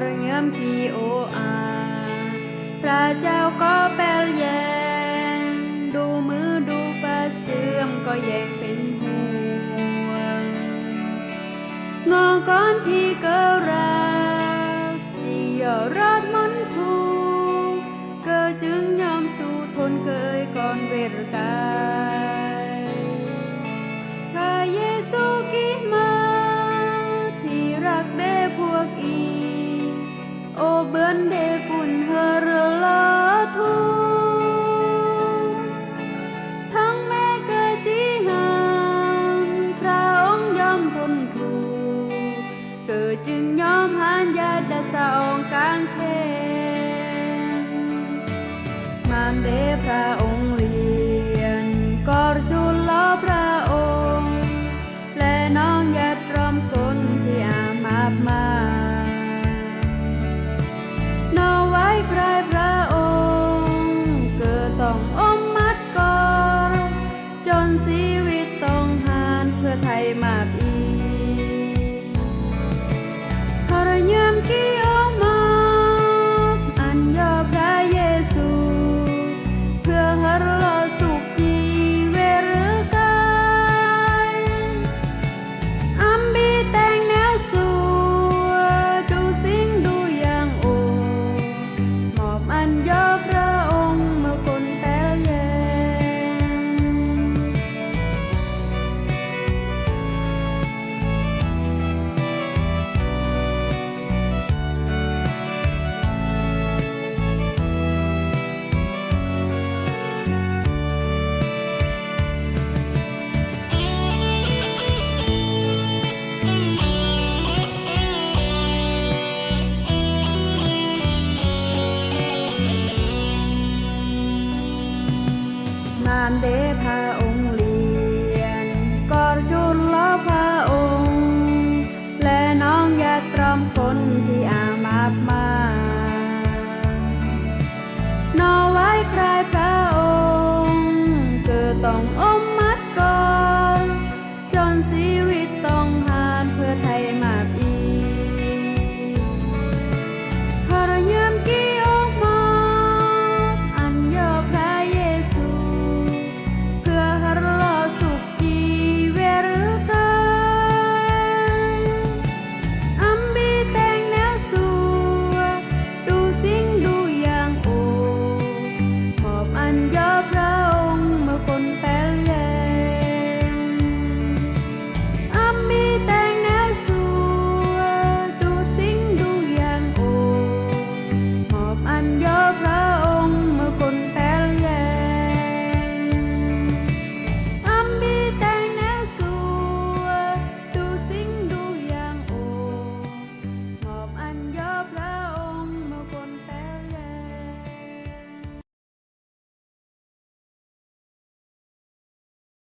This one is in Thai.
รยมที่โออาพระเจ้าก็แปลแยงดูมือดูปลาเสื่อมก็แยงเป็นห่วงงอก้อนที่เกิดรักที่ย่อรอดมันทูเกิดจึงยอมสู้ทนเกยก่อนเวรกายพระเยซูกิมาที่รักเด้พวกอีโอเบือนเดปุ่นเฮรลอทูทั้งแม่เกิดจีหามพระองค์ยอมทนทูเกิดจึงยอมหานยาดาสองกางเขนมานเดพระองค์เลียนกอรจุลล้อพระองค์และน้องยัดรอมคนที่อามาบมานอไว้ใครพระองค์เกิดต้องอมมัดกอรจนชีวิตต้องหานเพื่อไทยมาบอีทรยมกี่อมาอันยอพระเยซูเพื่อหรลอสุขจีเวรกายอัมบีแต่งแนวสัวดูสิ่งดูอย่างโอมอบอันยอพระองค์เมื่อคนแปลแยมานเด